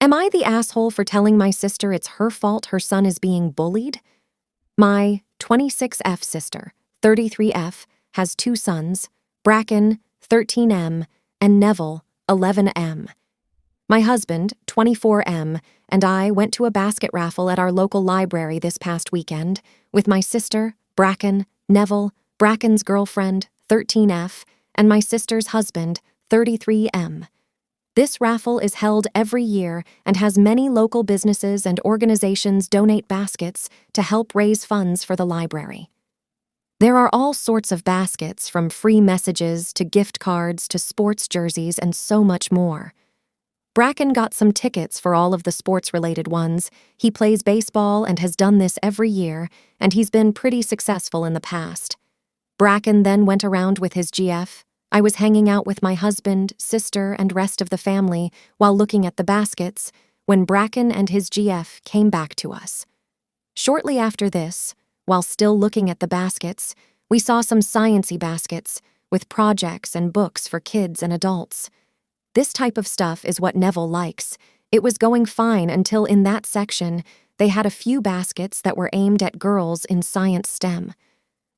Am I the asshole for telling my sister it's her fault her son is being bullied? My 26F sister, 33F, has two sons, Bracken, 13M, and Neville, 11M. My husband, 24M, and I went to a basket raffle at our local library this past weekend with my sister, Bracken, Neville, Bracken's girlfriend, 13F, and my sister's husband, 33M. This raffle is held every year and has many local businesses and organizations donate baskets to help raise funds for the library. There are all sorts of baskets, from free messages to gift cards to sports jerseys and so much more. Bracken got some tickets for all of the sports-related ones. He plays baseball and has done this every year, and he's been pretty successful in the past. Bracken then went around with his GF. I was hanging out with my husband, sister, and rest of the family while looking at the baskets when Bracken and his GF came back to us. Shortly after this, while still looking at the baskets, we saw some science-y baskets with projects and books for kids and adults. This type of stuff is what Neville likes. It was going fine until in that section, they had a few baskets that were aimed at girls in science STEM.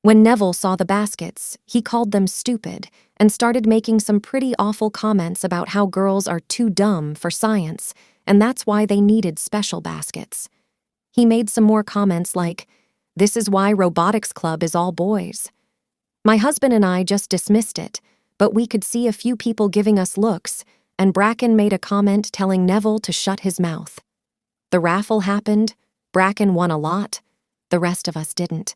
When Neville saw the baskets, he called them stupid and started making some pretty awful comments about how girls are too dumb for science, and that's why they needed special baskets. He made some more comments like, "This is why robotics club is all boys." My husband and I just dismissed it, but we could see a few people giving us looks, and Bracken made a comment telling Neville to shut his mouth. The raffle happened, Bracken won a lot, the rest of us didn't.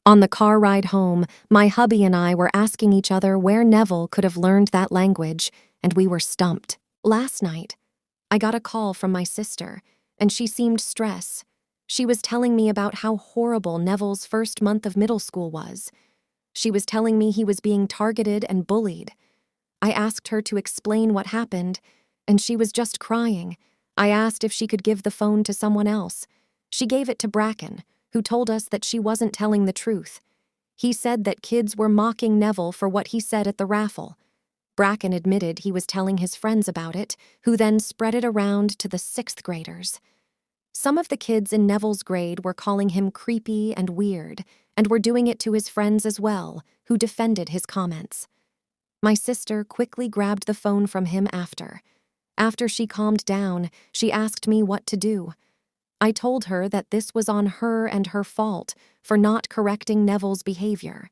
On the car ride home, my hubby and I were asking each other where Neville could have learned that language, and we were stumped. Last night, I got a call from my sister, and she seemed stressed. She was telling me about how horrible Neville's first month of middle school was. She was telling me he was being targeted and bullied. I asked her to explain what happened, and she was just crying. I asked if she could give the phone to someone else. She gave it to Bracken, who told us that she wasn't telling the truth. He said that kids were mocking Neville for what he said at the raffle. Bracken admitted he was telling his friends about it, who then spread it around to the 6th graders. Some of the kids in Neville's grade were calling him creepy and weird, and were doing it to his friends as well, who defended his comments. My sister quickly grabbed the phone from him after. After she calmed down, she asked me what to do. I told her that this was on her and her fault for not correcting Neville's behavior.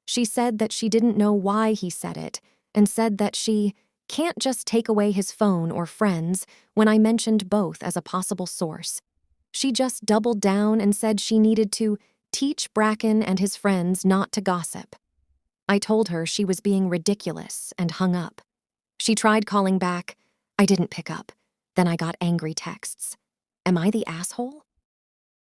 She said that she didn't know why he said it, and said that she can't just take away his phone or friends when I mentioned both as a possible source. She just doubled down and said she needed to teach Bracken and his friends not to gossip. I told her she was being ridiculous and hung up. She tried calling back. I didn't pick up. Then I got angry texts. Am I the asshole?